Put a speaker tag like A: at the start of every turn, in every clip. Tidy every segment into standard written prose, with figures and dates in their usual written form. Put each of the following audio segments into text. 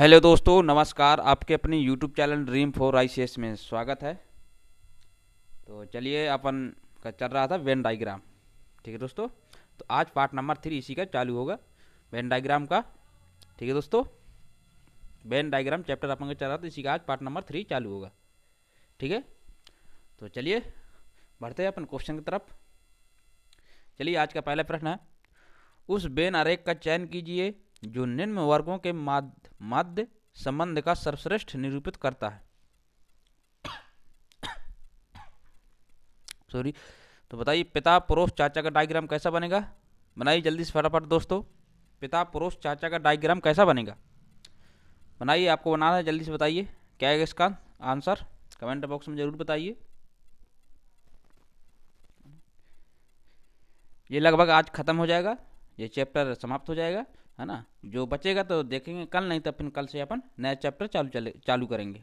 A: Hello दोस्तों, नमस्कार। आपके अपनी YouTube channel dream for ICS में स्वागत है। तो चलिए, अपन का चल रहा था वेन डायग्राम। ठीक है दोस्तों, तो आज पार्ट नंबर 3 इसी का चालू होगा, वेन डायग्राम का। ठीक है दोस्तों, वेन डायग्राम चैप्टर अपन का चल रहा था, इसी का आज पार्ट नंबर 3 चालू होगा। ठीक है, तो चलिए बढ़ते हैं अपन क्वेश्चन की तरफ। चलिए, आज का पहला प्रश्न है, उस वेन आरेख का चयन कीजिए जो निम्न वर्गों के माध्य संबंध का सर्वश्रेष्ठ निरूपित करता है। सॉरी, तो बताइए पिता पड़ोस चाचा का डायग्राम कैसा बनेगा। बनाइए जल्दी से फटाफट दोस्तों, पिता पड़ोस चाचा का डायग्राम कैसा बनेगा। बनाइए, आपको बनाना है, जल्दी से बताइए क्या है इसका आंसर, कमेंट बॉक्स में जरूर बताइए। ये लगभग आज ख़त्म हो जाएगा, ये चैप्टर समाप्त हो जाएगा, है ना। जो बचेगा तो देखेंगे कल, नहीं तो फिर कल से अपन नया चैप्टर चालू करेंगे।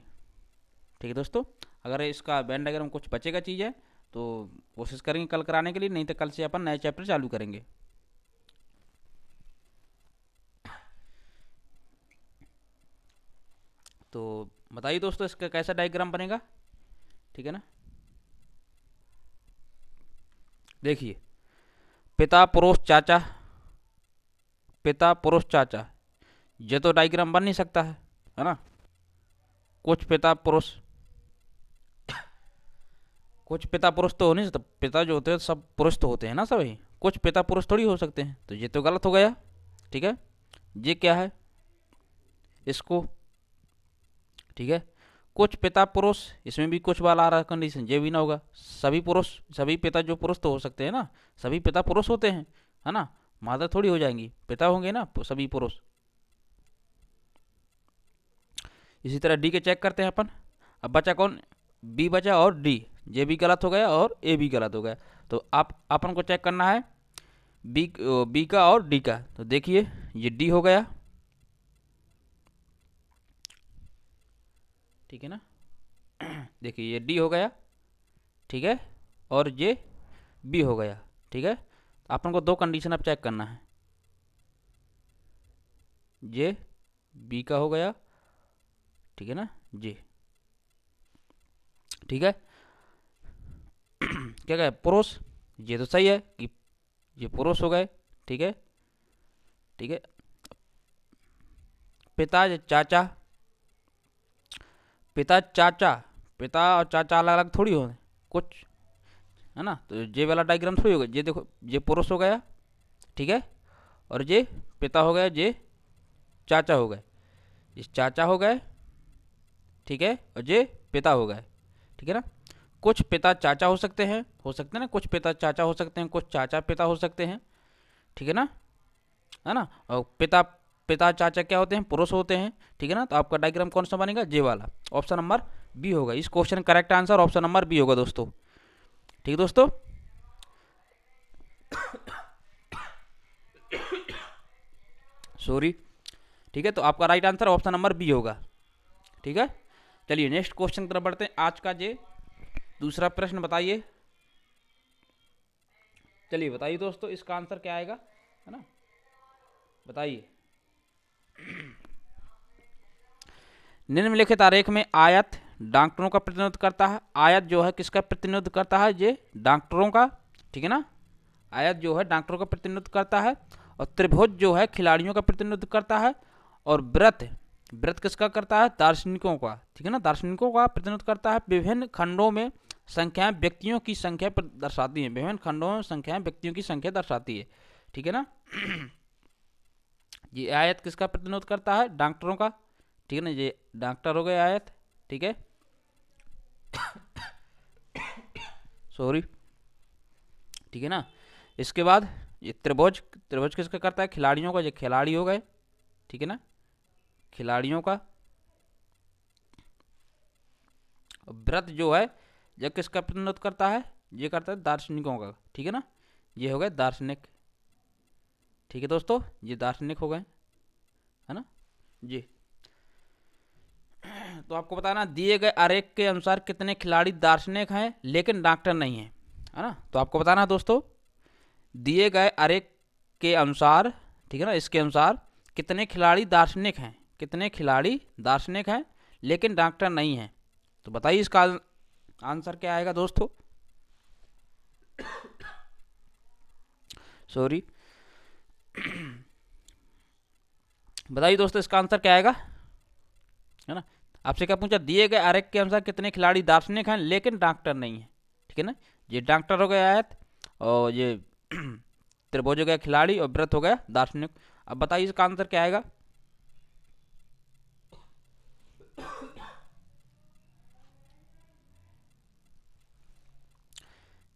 A: ठीक है दोस्तों, अगर इसका वेन डायग्राम कुछ बचेगा चीज़ है तो कोशिश करेंगे कल कराने के लिए, नहीं तो कल से अपन नया चैप्टर चालू करेंगे। तो बताइए दोस्तों इसका कैसा डायग्राम बनेगा। ठीक है ना, देखिए पिता पड़ोस चाचा, पिता पड़ोस चाचा, ये तो डायग्राम बन नहीं सकता है ना। कुछ पिता पुरुष, कुछ पिता पुरुष तो हो नहीं सकता, पिता जो होते हैं सब पुरुष तो होते हैं ना सभी, कुछ पिता पुरुष थोड़ी हो सकते हैं, तो ये तो गलत हो गया। ठीक है, ये क्या है इसको, ठीक है, कुछ पिता पुरुष, इसमें भी कुछ वाला आ रहा है कंडीशन, ये भी ना होगा। सभी पुरुष, सभी पिता जो पुरुष तो हो सकते हैं ना, सभी पिता पुरुष होते हैं, है ना। माता थोड़ी हो जाएंगी, पिता होंगे ना सभी पुरुष। इसी तरह डी के चेक करते हैं अपन। अब बचा कौन, बी बचा और डी, ये भी गलत हो गया और ए भी गलत हो गया। तो आप अपन को चेक करना है बी का और डी का। तो देखिए ये डी हो गया, ठीक है ना। देखिए ये डी हो गया, ठीक है, और ये बी हो गया। ठीक है, अपन को दो कंडीशन अब चेक करना है, ये बी का हो गया, ठीक है ना जी। ठीक है, क्या कहे पुरुष, ये तो सही है कि ये पुरुष हो गए। ठीक है, ठीक है, पिता चाचा, पिता चाचा, पिता और चाचा अलग अलग थोड़ी हो कुछ, है ना। तो ये वाला डायग्राम थोड़ी होगा, ये देखो ये पुरुष हो गया, ठीक है, और ये पिता हो गया, ये चाचा हो गए, ये चाचा हो गए, ठीक है, और ये पिता हो गए। ठीक है ना, कुछ पिता चाचा हो सकते हैं, ना, कुछ पिता चाचा हो सकते हैं, कुछ चाचा पिता हो सकते हैं। ठीक है ना, है ना। और पिता पिता चाचा क्या होते हैं, पुरुष होते हैं। ठीक है ना, तो आपका डायग्राम कौन सा बनेगा, जे वाला, ऑप्शन नंबर बी होगा। इस question correct answer option number B होगा दोस्तों। ठीक है दोस्तों, सॉरी, ठीक है, तो आपका right answer option number B होगा। ठीक है, चलिए नेक्स्ट क्वेश्चन की तरफ बढ़ते हैं। आज का जे दूसरा प्रश्न बताइए। चलिए बताइए दोस्तों इसका आंसर क्या आएगा, है ना, बताइए। निम्नलिखित आरेख में आयत डॉक्टरों का प्रतिनिधित्व करता है। आयत जो है किसका प्रतिनिधित्व करता है, ये डॉक्टरों का। ठीक है ना, आयत जो है डॉक्टरों का प्रतिनिधित्व करता है, और त्रिभुज जो है खिलाड़ियों का प्रतिनिधित्व करता है, और व्रत, व्रत किसका करता है, दार्शनिकों का। ठीक है ना, दार्शनिकों का प्रतिनिधित्व करता है। विभिन्न खंडों में संख्याएं व्यक्तियों की संख्या दर्शाती है, विभिन्न खंडों में संख्याएं व्यक्तियों की संख्या दर्शाती है। ठीक है ना, ये आयत किसका प्रतिनिधित्व करता है, डॉक्टरों का। ठीक है ना, ये डॉक्टर हो गए आयत, ठीक है, सॉरी। ठीक है ना, इसके बाद ये त्रिभुज, त्रिभुज किसका करता है, खिलाड़ियों का, ये खिलाड़ी हो गए। ठीक है ना, खिलाड़ियों का। व्रत जो है ये किसका प्रतिनिधित्व करता है, ये करता है दार्शनिकों का। ठीक है ना, ये हो गए दार्शनिक। ठीक है दोस्तों, ये दार्शनिक हो गए, है ना जी। तो आपको बताना, दिए गए आरेख के अनुसार कितने खिलाड़ी दार्शनिक हैं लेकिन डॉक्टर नहीं है, है ना। तो आपको बताना दोस्तों, दिए गए आरेख के अनुसार, ठीक है ना, इसके अनुसार कितने खिलाड़ी दार्शनिक हैं, कितने खिलाड़ी दार्शनिक हैं लेकिन डॉक्टर नहीं हैं। तो बताइए इसका आंसर क्या आएगा दोस्तों। सॉरी, बताइए दोस्तों इसका आंसर क्या आएगा, है ना। आपसे क्या पूछा, दिए गए आरेख के अनुसार कितने खिलाड़ी दार्शनिक हैं लेकिन डॉक्टर नहीं है, ठीक है ना। ये डॉक्टर हो गया आयत, और ये त्रिभुज हो गया खिलाड़ी, और वृत्त हो गया दार्शनिक। अब बताइए इसका आंसर क्या आएगा।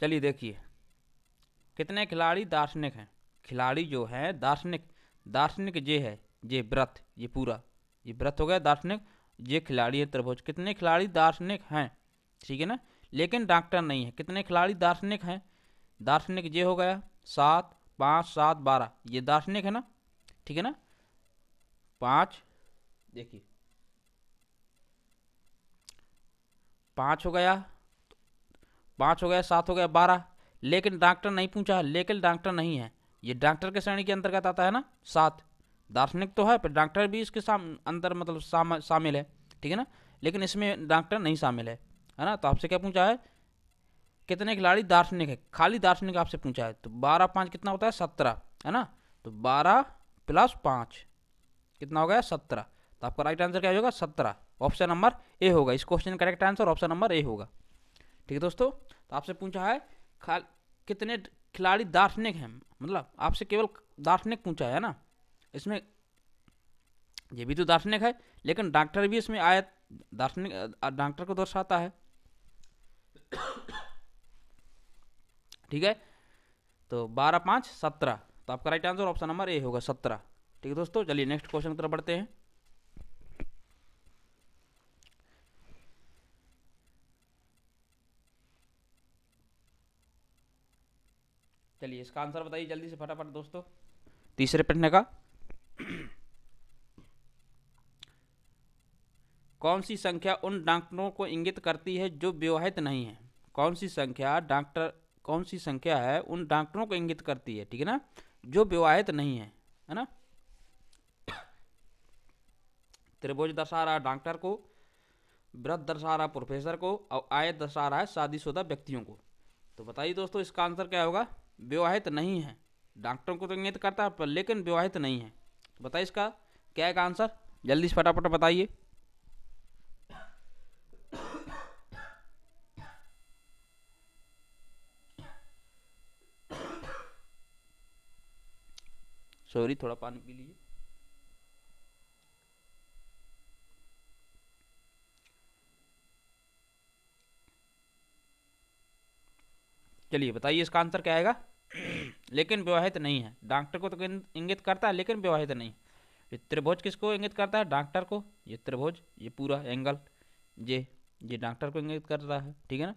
A: चलिए देखिए, कितने खिलाड़ी दार्शनिक हैं। खिलाड़ी जो है दार्शनिक, दार्शनिक ये है, ये व्रत, ये पूरा ये व्रत हो गया दार्शनिक, ये खिलाड़ी है त्रिभुज। कितने खिलाड़ी दार्शनिक हैं, ठीक है ना, लेकिन डॉक्टर नहीं है। कितने खिलाड़ी दार्शनिक हैं, दार्शनिक ये हो गया 7, 5, 7, 12, ये दार्शनिक है ना, ठीक है ना। 5, देखिए 5 हो गया, 5 हो गया, 7 हो गया, 12, लेकिन डॉक्टर नहीं पूछा, लेकिन डॉक्टर नहीं है। ये डॉक्टर के श्रेणी के अंतर्गत आता है ना 7, दार्शनिक तो है पर डॉक्टर भी इसके अंदर मतलब शामिल है, ठीक है ना, लेकिन इसमें डॉक्टर नहीं शामिल है ना। तो आपसे क्या पूछा है, कितने खिलाड़ी दार्शनिक है, खाली दार्शनिक आपसे पूछा है। तो 12, 5 कितना होता है 17, है ना। तो 12 + 5 कितना हो गया 17। तो आपका राइट आंसर क्या होगा 17, ऑप्शन नंबर ए होगा। इस क्वेश्चन का correct answer option number A होगा, ठीक है दोस्तों। तो आपसे पूछा है कितने खिलाड़ी दार्शनिक हैं, मतलब आपसे केवल दार्शनिक पूछा है ना। इसमें ये भी तो दार्शनिक है, लेकिन डॉक्टर भी इसमें आया, दार्शनिक डॉक्टर को दर्शाता है, ठीक है। तो 12, 5, 17, तो आपका right answer option number A होगा 17, ठीक है दोस्तों। चलिए नेक्स्ट क्वेश्चन की तरफ बढ़ते हैं। चलिए इसका आंसर बताइए जल्दी से फटाफट दोस्तों, तीसरे प्रश्न का। कौन सी संख्या उन डॉक्टरों को इंगित करती है जो विवाहित नहीं है। कौन सी संख्या कौन सी संख्या है उन डॉक्टरों को इंगित करती है, ठीक है ना, जो विवाहित नहीं है ना। त्रिभुज दर्शा रहा है डॉक्टर को, वृत्त दर्शा रहा है प्रोफेसर को, और आयत दर्शा रहा है शादीशुदा व्यक्तियों को। तो बताइए दोस्तों इसका आंसर क्या होगा, विवाहित नहीं है। डॉक्टरों को तो इंगित करता है पर लेकिन विवाहित नहीं है। तो बताइए इसका क्या है आंसर, जल्दी से फटाफट बताइए। सॉरी, थोड़ा पानी पी लीजिए। चलिए बताइए इसका आंसर क्या आएगा। लेकिन विवाहित नहीं है, डॉक्टर को तो इंगित करता है लेकिन विवाहित नहीं। ये त्रिभुज किसको इंगित करता है, डॉक्टर को। ये त्रिभुज, ये पूरा एंगल, ये डॉक्टर को इंगित करता है, ठीक है ना।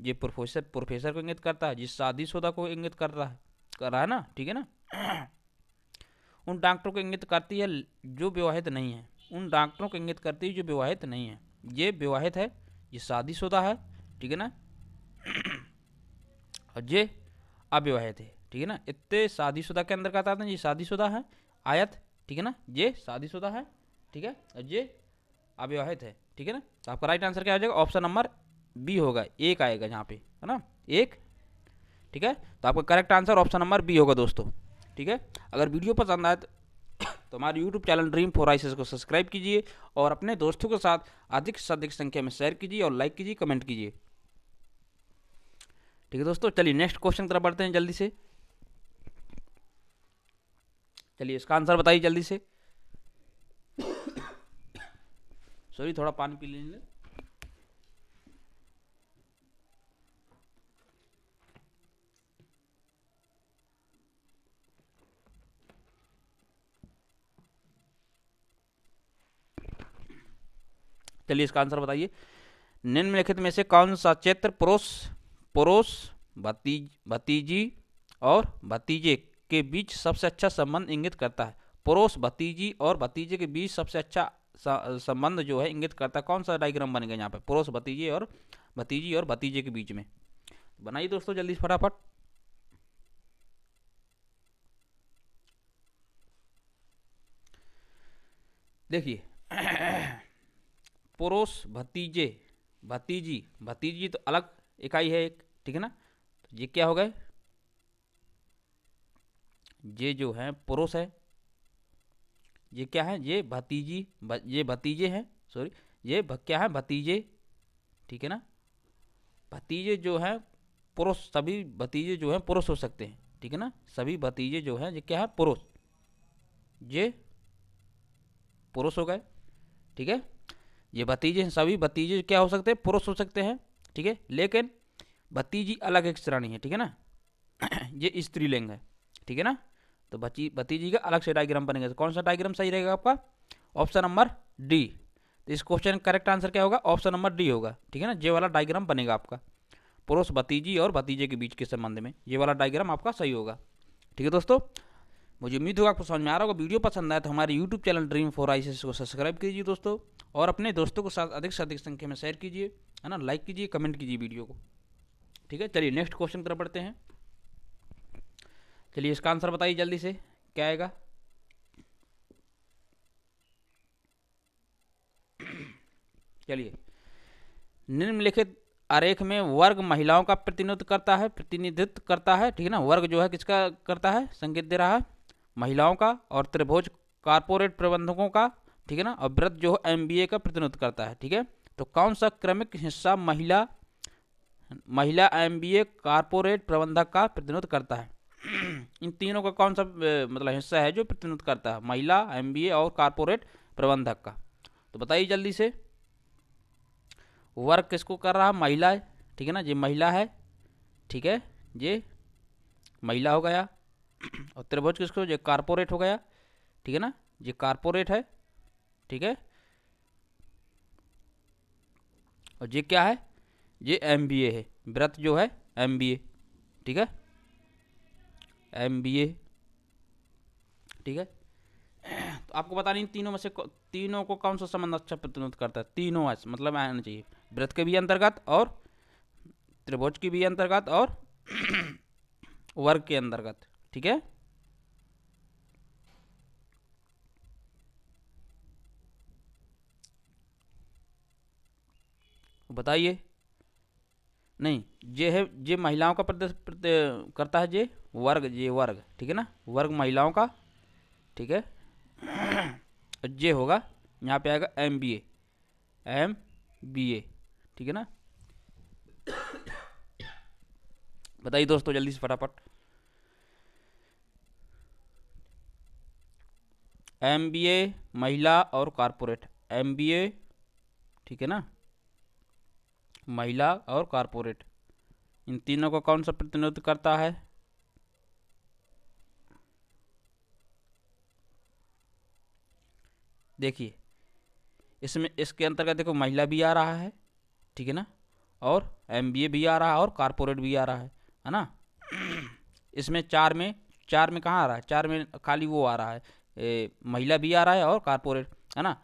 A: ये प्रोफेसर को इंगित करता है, जिस शादीशुदा को इंगित कर रहा है ना, ठीक है ना। उन डॉक्टरों को इंगित करती है जो विवाहित नहीं है, उन डॉक्टरों को इंगित करती है जो विवाहित नहीं है। ये विवाहित है, ये शादीशुदा है, ठीक है ना, और ये अविवाहित है, ठीक है ना। इतने शादीशुदा के अंदर कहता है ये शादीशुदा है आयत, ठीक है ना, ये शादीशुदा है, ठीक है, और ये अविवाहित है, ठीक है ना। तो आपका राइट आंसर क्या हो जाएगा, ऑप्शन नंबर बी होगा, एक आएगा यहाँ पे, है ना, एक, ठीक है। तो आपका correct answer option number B होगा दोस्तों, ठीक है। अगर वीडियो पसंद आए तो हमारे YouTube channel dream for ICS को सब्सक्राइब कीजिए और अपने दोस्तों के साथ अधिक से अधिक संख्या में शेयर कीजिए और लाइक कीजिए, कमेंट कीजिए, ठीक है दोस्तों। चलिए नेक्स्ट क्वेश्चन की तरफ बढ़ते हैं जल्दी से। चलिए इसका आंसर बताइए जल्दी से। सॉरी, थोड़ा पानी पी लीजिए। चलिए इसका आंसर बताइए। निम्नलिखित में से कौन सा चित्र पड़ोस भतीजी और भतीजे के बीच सबसे अच्छा संबंध इंगित करता है। पड़ोस भतीजी और भतीजे के बीच सबसे अच्छा संबंध जो है इंगित करता है। कौन सा डायग्राम बनेगा यहाँ पे, पड़ोस भतीजी और भतीजे के बीच में। बनाइए दोस्तों जल्दी फटाफट। देखिए पड़ोस, भतीजे, भतीजी, भतीजी तो अलग इकाई है एक, ठीक है ना। तो ये क्या हो गए, ये जो है पड़ोस है, ये क्या है, ये भतीजी, ये भतीजे हैं, सॉरी, ये क्या है, भतीजे, ठीक है ना। भतीजे जो हैं पुरुष, सभी भतीजे जो हैं पुरुष हो सकते हैं, ठीक है ना। सभी भतीजे जो हैं ये क्या है, पुरुष, ये पुरुष हो गए, ठीक है। ये भतीजे हैं, सभी भतीजे क्या हो सकते हैं, पुरुष हो सकते हैं, ठीक है। लेकिन भतीजी अलग एक श्रेणी है, ठीक है ना। ये स्त्रीलिंग है, ठीक है ना। तो भतीजी का अलग से डायग्राम बनेगा। तो कौन सा डायग्राम सही रहेगा आपका, ऑप्शन नंबर डी। तो इस क्वेश्चन का करेक्ट आंसर क्या होगा, ऑप्शन नंबर डी होगा, ठीक है ना। ये वाला डायग्राम बनेगा आपका, पुरुष, भतीजी और भतीजे के बीच के संबंध में ये वाला डायग्राम आपका सही होगा, ठीक है दोस्तों। मुझे उम्मीद होगा आपको समझ में आ रहा होगा। वीडियो पसंद आया तो हमारे YouTube channel dream for ICS को सब्सक्राइब कीजिए दोस्तों, और अपने दोस्तों के साथ अधिक से अधिक संख्या में शेयर कीजिए, है ना। लाइक कीजिए, कमेंट कीजिए वीडियो को, ठीक है। चलिए नेक्स्ट क्वेश्चन की तरफ बढ़ते हैं। चलिए इसका आंसर बताइए जल्दी से, क्या आएगा। चलिए, निम्नलिखित आरेख में वर्ग महिलाओं का प्रतिनिधित्व करता है, ठीक है ना। वर्ग जो है किसका करता है, संकेत दे रहा है महिलाओं का, और त्रिभुज कारपोरेट प्रबंधकों का, ठीक है ना। और वृत्त जो है एमबीए का प्रतिनिधित्व करता है, ठीक है। तो कौन सा क्रमिक हिस्सा महिला एमबीए कारपोरेट प्रबंधक का प्रतिनिधित्व करता है। इन तीनों का कौन सा मतलब हिस्सा है जो प्रतिनिधित्व करता है, महिला, एमबीए और कारपोरेट प्रबंधक का। तो बताइए जल्दी से, वर्क किसको कर रहा है, महिला है, ठीक है ना। ये महिला है, ठीक है, ये महिला हो गया। और त्रिभुज किसको, ये कारपोरेट हो गया, ठीक है ना, ये कारपोरेट है, ठीक है। और ये क्या है, ये एमबीए है, वृत्त जो है एमबीए, ठीक है, एमबीए, ठीक है। तो आपको पता नहीं तीनों में से तीनों को कौन सा संबंध अच्छा प्रतिनिधित्व करता है, तीनों मतलब आना चाहिए, वृत्त के भी अंतर्गत और त्रिभुज के भी अंतर्गत और वर्ग के अंतर्गत, ठीक है। बताइए, नहीं ये है, ये महिलाओं का करता है, ये वर्ग, ठीक है ना, वर्ग महिलाओं का, ठीक है। ये होगा, यहाँ पे आएगा एमबीए, ठीक है ना। बताइए दोस्तों जल्दी से फटाफट, एमबीए, महिला और कारपोरेट, एमबीए, ठीक है ना, महिला और कारपोरेट, इन तीनों को कौन सा प्रतिनिधित्व करता है। देखिए इसमें, इसके अंतर्गत देखो महिला भी आ रहा है, ठीक है ना, और एमबीए भी आ रहा है और कारपोरेट भी आ रहा है ना। इसमें चार में कहाँ आ रहा है, चार में खाली वो आ रहा है, महिला भी आ रहा है और कारपोरेट, है ना।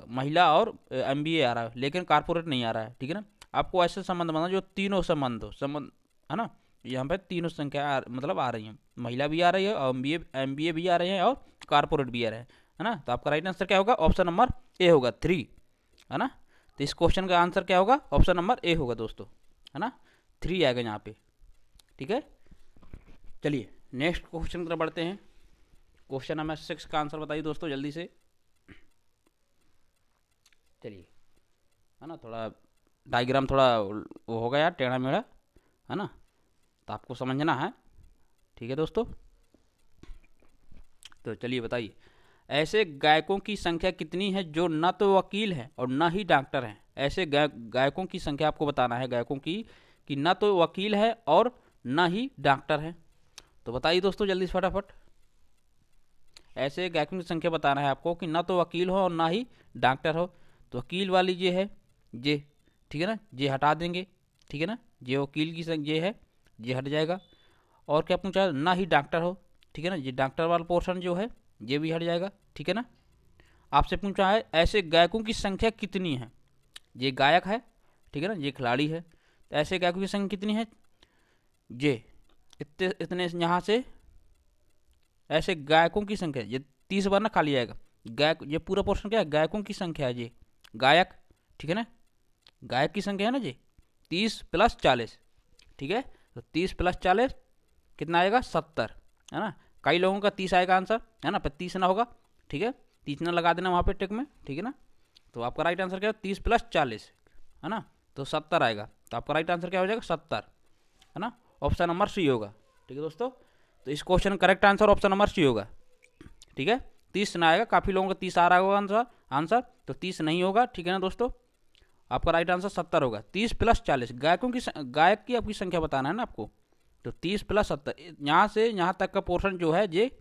A: महिला और एमबीए आ रहा है, लेकिन कारपोरेट नहीं आ रहा है, ठीक है ना। आपको ऐसे संबंध बनाना जो तीनों संबंध, है ना। यहाँ पे तीनों संख्या मतलब आ रही हैं, महिला भी आ रही है और एमबीए भी आ रहे हैं और कारपोरेट भी आ रहे हैं, है ना। तो आपका राइट आंसर क्या होगा, ऑप्शन नंबर ए होगा, 3, है ना। तो इस क्वेश्चन का आंसर क्या होगा, ऑप्शन नंबर ए होगा दोस्तों, है ना, 3 आएगा यहाँ पे, ठीक है। चलिए नेक्स्ट क्वेश्चन की तरफ बढ़ते हैं। क्वेश्चन नंबर 6 का आंसर बताइए दोस्तों जल्दी से। चलिए, है ना, थोड़ा डायग्राम थोड़ा वो हो गया टेढ़ा मेढ़ा, है ना, तो आपको समझना है, ठीक है दोस्तों। तो चलिए बताइए, ऐसे गायकों की संख्या कितनी है जो न तो वकील हैं और न ही डॉक्टर हैं। ऐसे गायकों की संख्या आपको बताना है, गायकों की कि न तो वकील है और न ही डॉक्टर हैं। तो बताइए दोस्तों जल्दी से फटाफट, ऐसे गायकों की संख्या बताना है आपको कि ना तो वकील हो और ना ही डॉक्टर हो। तो वकील वाली ये है, ये, ठीक है ना, ये हटा देंगे, ठीक है ना, ये वकील की ये है, ये हट जाएगा। और क्या पूछा, ना ही डॉक्टर हो, ठीक है ना, ये डॉक्टर वाला पोर्शन जो है ये भी हट जाएगा, ठीक है ना। आपसे पूछा है ऐसे गायकों की संख्या कितनी है, ये गायक है, ठीक है ना, ये खिलाड़ी है। तो ऐसे गायकों की संख्या कितनी है, ये इतने यहाँ से ऐसे गायकों की संख्या, ये 30 बार ना खाली आएगा, गायक, ये पूरा पोर्शन क्या है, गायकों की संख्या है ये, गायक, ठीक है ना, गायक की संख्या है ना जी, 30 + 40, ठीक है। तो 30 + 40 कितना आएगा, 70, है ना। कई लोगों का 30 आएगा आंसर, है ना, पर 30 ना होगा, ठीक है, 30 ना लगा देना वहाँ पे टिक में, ठीक है ना। तो आपका राइट आंसर क्या है, 30 + 40, है ना, तो 70 आएगा। तो आपका राइट आंसर क्या हो जाएगा, 70, है ना, ऑप्शन नंबर सी होगा, ठीक है दोस्तों। तो इस question correct answer option number C होगा, ठीक है। 30 ना आएगा, काफ़ी लोगों का 30 आ रहा होगा आंसर, तो 30 नहीं होगा, ठीक है ना दोस्तों। आपका राइट आंसर 70 होगा। 30 + 40 गायक की आपकी संख्या बताना है ना आपको, तो 30 + 70, यहाँ से यहाँ तक का पोर्शन जो है ये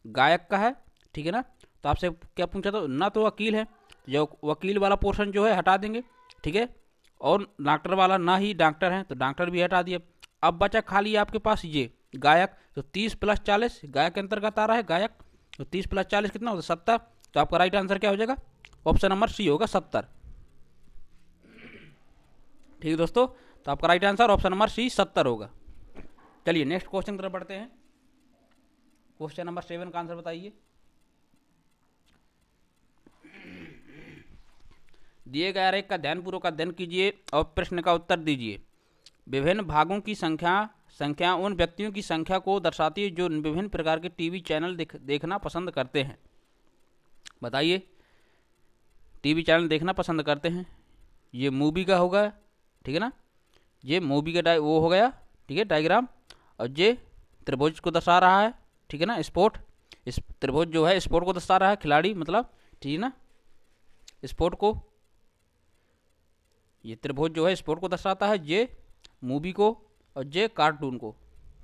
A: गायक का है, ठीक है ना। तो आपसे क्या पूछा था, ना तो वकील है, जो वकील वाला पोर्शन जो है हटा देंगे, ठीक है, और डॉक्टर वाला ना ही डॉक्टर है, तो डॉक्टर भी हटा दिया। अब बचा खाली आपके पास ये गायक, तो 30 + 40 गायक के अंतर्गत आ रहा है, गायक, तो 30 + 40 कितना होता है, 70। तो आपका राइट आंसर क्या हो जाएगा, ऑप्शन नंबर सी होगा, 70, ठीक है दोस्तों। तो आपका right answer option number C 70 होगा। चलिए नेक्स्ट क्वेश्चन की तरफ बढ़ते हैं। क्वेश्चन नंबर 7 का आंसर बताइए। दिए गए आरेख का ध्यानपूर्वक अध्ययन कीजिए और प्रश्न का उत्तर दीजिए। विभिन्न भागों की संख्या उन व्यक्तियों की संख्या को दर्शाती है जो विभिन्न प्रकार के टीवी चैनल देखना पसंद करते हैं। बताइए, टीवी चैनल देखना पसंद करते हैं, ये मूवी का होगा, ठीक है ना, ये मूवी का वो हो गया, ठीक है, डायग्राम। और ये त्रिभुज को दर्शा रहा है, ठीक है ना, स्पोर्ट, इस त्रिभुज जो है स्पोर्ट को दर्शा रहा है, खिलाड़ी मतलब, ठीक है ना, स्पोर्ट को, ये त्रिभुज जो है स्पोर्ट को दर्शाता है, ये मूवी को, और ये कार्टून को,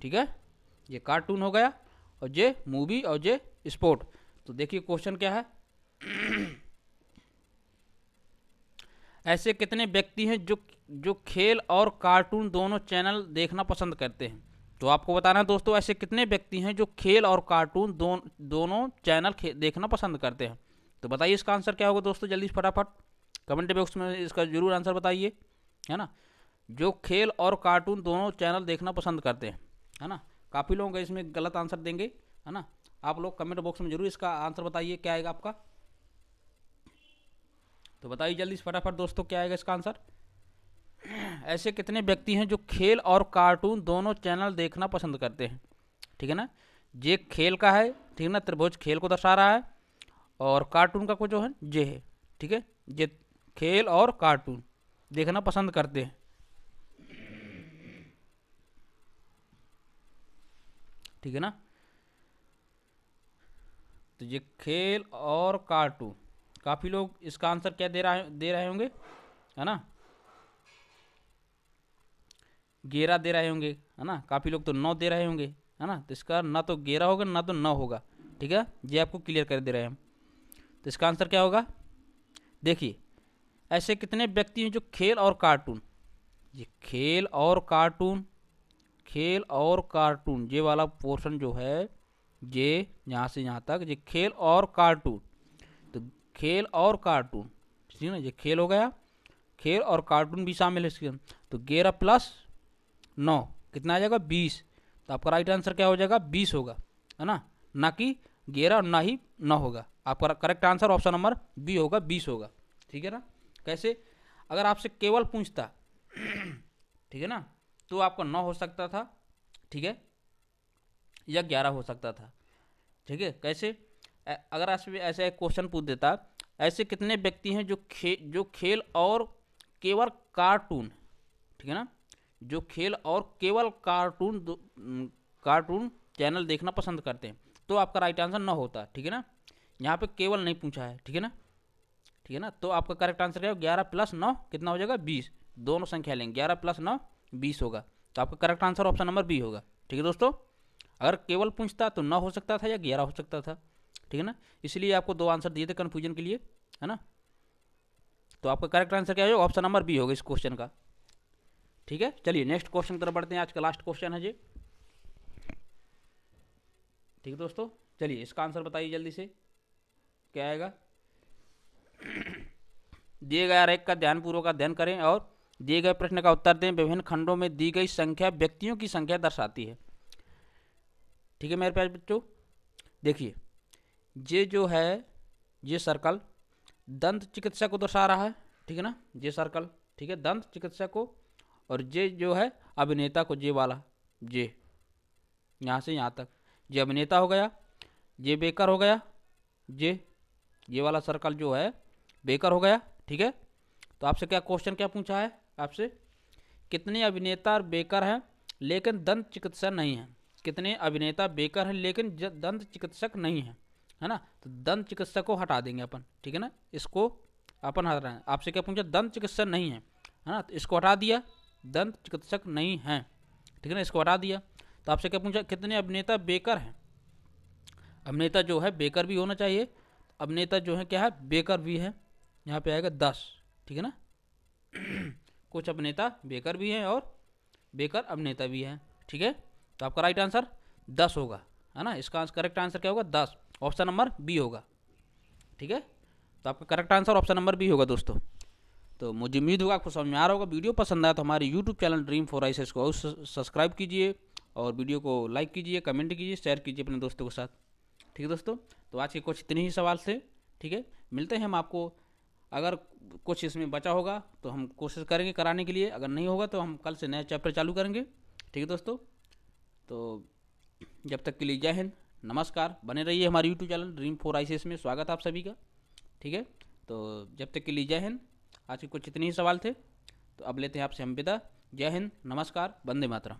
A: ठीक है, ये कार्टून हो गया, और ये मूवी, और ये स्पोर्ट। तो देखिए क्वेश्चन क्या है, ऐसे कितने व्यक्ति हैं जो खेल और कार्टून दोनों चैनल देखना पसंद करते हैं। तो आपको बताना है दोस्तों, ऐसे कितने व्यक्ति हैं जो खेल और कार्टून दोनों चैनल देखना पसंद करते हैं। तो बताइए इसका आंसर क्या होगा दोस्तों, जल्दी फटाफट कमेंट बॉक्स में इसका जरूर आंसर बताइए, है ना। जो खेल और कार्टून दोनों चैनल देखना पसंद करते हैं, है ना। काफ़ी लोग इसमें गलत आंसर देंगे, है ना। आप लोग कमेंट बॉक्स में जरूर इसका आंसर बताइए क्या आएगा आपका। तो बताइए जल्दी फटाफट दोस्तों क्या आएगा इसका आंसर। ऐसे कितने व्यक्ति हैं जो खेल और कार्टून दोनों चैनल देखना पसंद करते हैं, ठीक है ना। ये खेल का है, ठीक है ना, त्रिभुज खेल को दर्शा रहा है, और कार्टून का कुछ जो है ये है, ठीक है, ये खेल और कार्टून देखना पसंद करते हैं, ठीक है ना। तो ये खेल और कार्टून, काफ़ी लोग इसका आंसर क्या दे रहे होंगे, है ना, 11 दे रहे होंगे, है ना। काफ़ी लोग तो 9 दे रहे होंगे, है ना। तो इसका ना तो 11 होगा ना तो 9 होगा, ठीक है, ये आपको क्लियर कर दे रहे हैं हम। तो इसका आंसर क्या होगा, देखिए, ऐसे कितने व्यक्ति हैं जो खेल और कार्टून, ये खेल और कार्टून, खेल और कार्टून, ये वाला पोर्शन जो है ये यहाँ से यहाँ तक, ये खेल और कार्टून, तो खेल और कार्टून, ठीक है ना, ये खेल हो गया, खेल और कार्टून भी शामिल है इसके अंदर। तो 11 + 9 कितना आ जाएगा, 20। तो आपका राइट आंसर क्या हो जाएगा, 20 होगा, है ना कि 11 और ना ही 9 होगा। आपका correct answer option number B होगा, 20 होगा, ठीक है ना। कैसे, अगर आपसे केवल पूछता, ठीक है ना, तो आपका 9 हो सकता था, ठीक है, या 11 हो सकता था, ठीक है। कैसे, अगर आपसे ऐसे एक क्वेश्चन पूछ देता, ऐसे कितने व्यक्ति हैं जो खेल और केवल कार्टून, ठीक है ना, जो खेल और केवल कार्टून चैनल देखना पसंद करते हैं, तो आपका राइट आंसर 9 होता, ठीक है ना। यहाँ पे केवल नहीं पूछा है, ठीक है ना, ठीक है ना। तो आपका करेक्ट आंसर क्या है, 11 + 9 कितना हो जाएगा, 20। दोनों संख्या लेंगे, 11 + 9 20 होगा। तो आपका correct answer option number B होगा, ठीक है दोस्तों। अगर केवल पूछता तो 9 हो सकता था या 11 हो सकता था, ठीक है ना। इसलिए आपको 2 आंसर दिए थे कन्फ्यूजन के लिए, है ना। तो आपका करेक्ट आंसर क्या होगा, ऑप्शन नंबर बी होगा इस क्वेश्चन का, ठीक है। चलिए नेक्स्ट क्वेश्चन की तरफ बढ़ते हैं, आज का लास्ट क्वेश्चन है जी, ठीक है दोस्तों। चलिए इसका आंसर बताइए जल्दी से क्या आएगा। दिए गए आरेख का ध्यानपूर्वक अध्ययन करें और दिए गए प्रश्न का उत्तर दें। विभिन्न खंडों में दी गई संख्या व्यक्तियों की संख्या दर्शाती है, ठीक है मेरे प्यारे बच्चों। देखिए ये जो है ये सर्कल दंत चिकित्सा को दर्शा रहा है, ठीक है ना, ये सर्कल, ठीक है, दंत चिकित्सा को, और ये जो है अभिनेता को, ये वाला, ये यहाँ से यहाँ तक ये अभिनेता हो गया, ये बेकर हो गया, ये वाला सर्कल जो है बेकर हो गया, ठीक है। तो आपसे क्या क्वेश्चन क्या पूछा है आपसे, कितने अभिनेता और बेकर हैं लेकिन दंत चिकित्सक नहीं है, कितने अभिनेता बेकर हैं लेकिन दंत चिकित्सक नहीं है, है ना। तो दंत चिकित्सक को हटा देंगे अपन, ठीक है ना, इसको अपन हटा रहे हैं। आपसे क्या पूछा, दंत चिकित्सक नहीं है ना, तो इसको हटा दिया, दंत चिकित्सक नहीं है, ठीक है ना, इसको हटा दिया। तो आपसे क्या पूछा, कितने अभिनेता बेकर हैं, अभिनेता जो है बेकर भी होना चाहिए, अभिनेता जो है क्या है बेकर भी है, यहाँ पे आएगा 10, ठीक है ना। कुछ अभिनेता बेकर भी हैं और बेकर अभिनेता भी हैं, ठीक है। तो आपका राइट आंसर 10 होगा, है ना, इसका करेक्ट आंसर क्या होगा 10, ऑप्शन नंबर बी होगा, ठीक है। तो आपका correct answer option number B होगा दोस्तों। तो मुझे उम्मीद होगा आपको समझ में आ रहा होगा। वीडियो पसंद आया तो हमारे यूट्यूब चैनल ड्रीम फॉर आइसेस को सब्सक्राइब कीजिए और वीडियो को लाइक कीजिए, कमेंट कीजिए, शेयर कीजिए अपने दोस्तों के साथ, ठीक है दोस्तों। तो आज के कुछ इतने ही सवाल थे, ठीक है, मिलते हैं हम आपको, अगर कुछ इसमें बचा होगा तो हम कोशिश करेंगे कराने के लिए, अगर नहीं होगा तो हम कल से नया चैप्टर चालू करेंगे, ठीक है दोस्तों। तो जब तक के लिए जय हिंद, नमस्कार, बने रहिए हमारे यूट्यूब चैनल ड्रीम फॉर आइसीएस में, स्वागत है आप सभी का, ठीक है। तो जब तक के लिए जय हिंद। आज के कुछ इतने ही सवाल थे, तो अब लेते हैं आपसे हम विदा। जय हिंद, नमस्कार, वंदे मातरम।